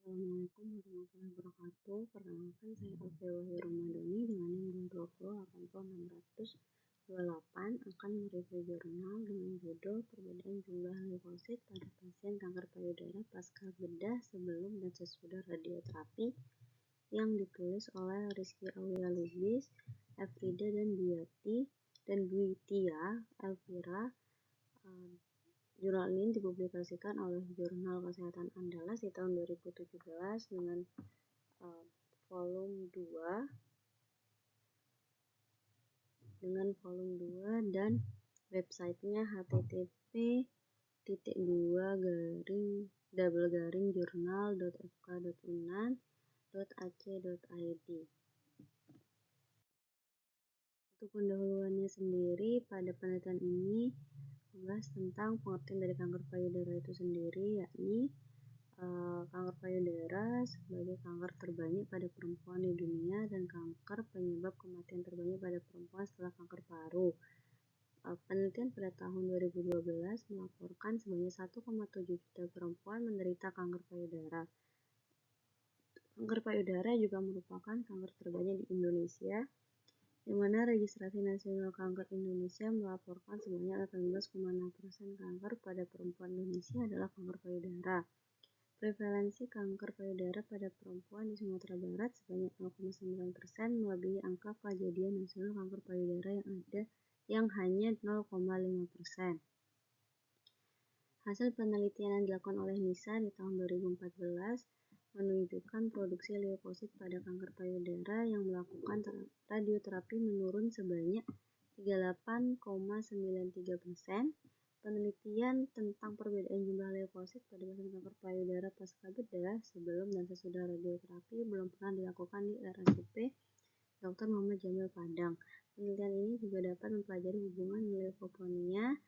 Assalamualaikum warahmatullahi wabarakatuh. Perkenalkan, saya Alfia Wahyu Ramadhani dengan NIM 2080628 akan mereview jurnal dengan judul Perbedaan Jumlah Leukosit pada Pasien Kanker Payudara Pasca Bedah Sebelum dan Sesudah Radioterapi yang ditulis oleh Rizky Aulia Lubis, Efrida dan Dwitia Elvira. Jurnal ini dipublikasikan oleh Jurnal Kesehatan Andalas di tahun 2017 dengan volume 2 dan websitenya http://journal.fk.unan.ac.id. Untuk pendahuluannya sendiri, pada penelitian ini membahas tentang pengertian dari kanker payudara itu sendiri, yakni kanker payudara sebagai kanker terbanyak pada perempuan di dunia dan kanker penyebab kematian terbanyak pada perempuan setelah kanker paru. Penelitian pada tahun 2012 melaporkan sebanyak 1,7 juta perempuan menderita kanker payudara. Kanker payudara juga merupakan kanker terbanyak di Indonesia, di mana Registrasi Nasional Kanker Indonesia melaporkan sebanyak 18,6% kanker pada perempuan Indonesia adalah kanker payudara. Prevalensi kanker payudara pada perempuan di Sumatera Barat sebanyak 0,9% melebihi angka kejadian nasional kanker payudara yang hanya 0,5%. Hasil penelitian yang dilakukan oleh NISA di tahun 2014 menunjukkan produksi leukosit pada kanker payudara yang melakukan radioterapi menurun sebanyak 38,93%. Penelitian tentang perbedaan jumlah leukosit pada pasien kanker payudara pasca bedah sebelum dan sesudah radioterapi belum pernah dilakukan di RSUP Dr. Muhammad Jamil Padang. Penelitian ini juga dapat mempelajari hubungan leukopenia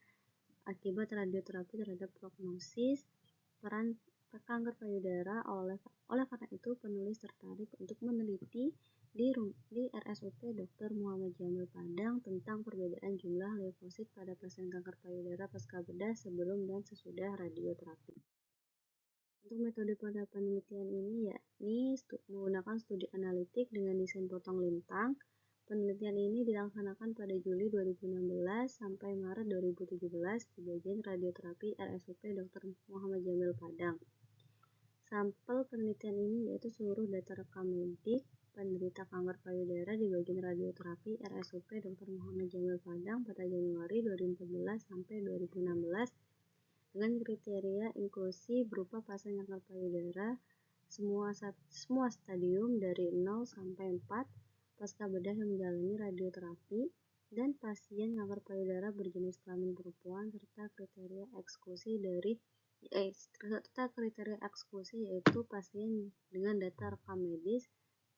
akibat radioterapi terhadap prognosis peran kanker payudara. Oleh karena itu, penulis tertarik untuk meneliti di RSUP Dr. Muhammad Jamil Padang tentang perbedaan jumlah leukosit pada pasien kanker payudara pasca bedah sebelum dan sesudah radioterapi. Untuk metode pada penelitian ini yakni menggunakan studi analitik dengan desain potong lintang. Penelitian ini dilaksanakan pada Juli 2016 sampai Maret 2017 di bagian radioterapi RSUP Dr. Muhammad Jamil Padang. Sampel penelitian ini yaitu seluruh data rekam medik penderita kanker payudara di bagian radioterapi RSUP Dr. Muhammad Jamil Padang pada Januari 2014 sampai 2016 dengan kriteria inklusi berupa pasien kanker payudara semua stadium dari 0 sampai 4 pasca bedah yang menjalani radioterapi dan pasien kanker payudara berjenis kelamin perempuan serta kriteria eksklusi yaitu pasien dengan data rekam medis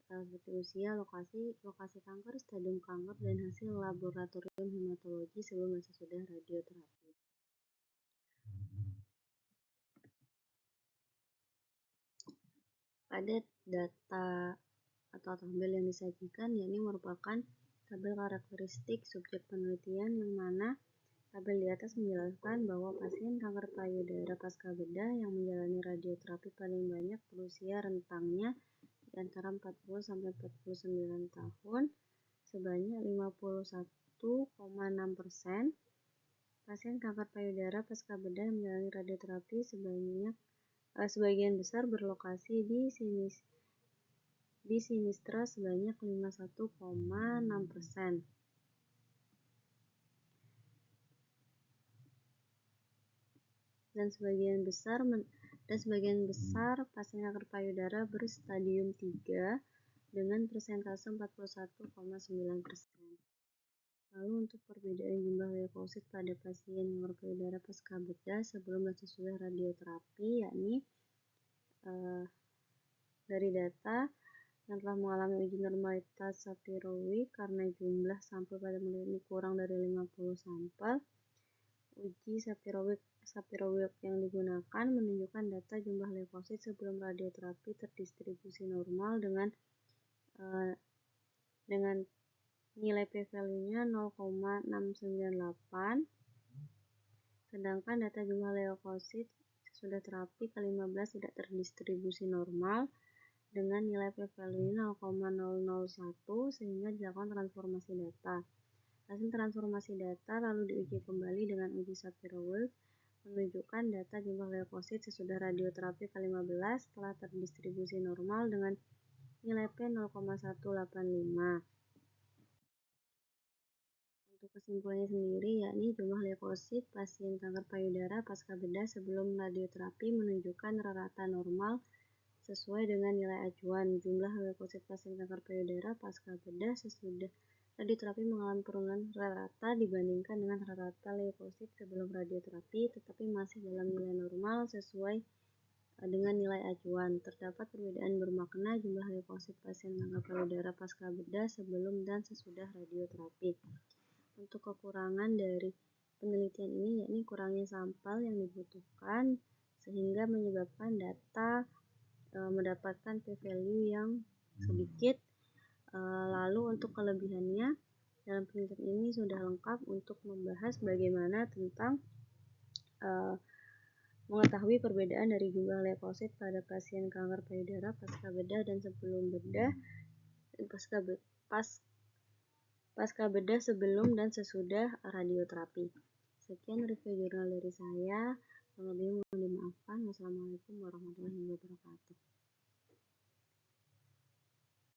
seperti usia, lokasi kanker, stadium kanker, dan hasil laboratorium hematologi sebelum dan sesudah radioterapi. Pada data atau tabel yang disajikan, yakni merupakan tabel karakteristik subjek penelitian, yang mana tabel di atas menjelaskan bahwa pasien kanker payudara pasca bedah yang menjalani radioterapi paling banyak berusia rentangnya di antara 40 sampai 49 tahun sebanyak 51,6%. Pasien kanker payudara pasca bedah yang menjalani radioterapi sebagian besar berlokasi di sinistra sebanyak 51,6%. Dan sebagian besar pasien kanker payudara berstadium 3 dengan persentase 41,9%. Lalu untuk perbedaan jumlah leukosit pada pasien kanker payudara pasca bedah sebelum dan sesudah radioterapi, yakni dari data yang telah mengalami uji normalitas Sapir-Whorf karena jumlah sampel pada penelitian ini kurang dari 50 sampel. Uji Sapir-Whorf yang digunakan menunjukkan data jumlah leukosit sebelum radioterapi terdistribusi normal dengan nilai p-value-nya 0,698, sedangkan data jumlah leukosit sesudah terapi ke-15 tidak terdistribusi normal dengan nilai p-value 0,001 sehingga dilakukan transformasi data. Hasil transformasi data lalu diuji kembali dengan uji Shapiro-Wilk menunjukkan data jumlah leukosit sesudah radioterapi ke-15 telah terdistribusi normal dengan nilai P 0,185. Untuk kesimpulannya sendiri, yakni jumlah leukosit pasien kanker payudara pasca bedah sebelum radioterapi menunjukkan rata normal sesuai dengan nilai acuan. Jumlah leukosit pasien kanker payudara pasca bedah sesudah radioterapi mengalami penurunan rata dibandingkan dengan rata leukosit sebelum radioterapi, tetapi masih dalam nilai normal sesuai dengan nilai acuan. Terdapat perbedaan bermakna jumlah leukosit pasien kanker payudara pasca bedah sebelum dan sesudah radioterapi. Untuk kekurangan dari penelitian ini yakni kurangnya sampel yang dibutuhkan sehingga menyebabkan data mendapatkan p-value yang sedikit. Lalu untuk kelebihannya, dalam penelitian ini sudah lengkap untuk membahas bagaimana tentang mengetahui perbedaan dari jumlah leukosit pada pasien kanker payudara pasca bedah dan sebelum bedah, pasca bedah sebelum dan sesudah radioterapi. Sekian review jurnal dari saya. Kurang lebihnya mohon dimaafkan. Wassalamualaikum warahmatullahi wabarakatuh.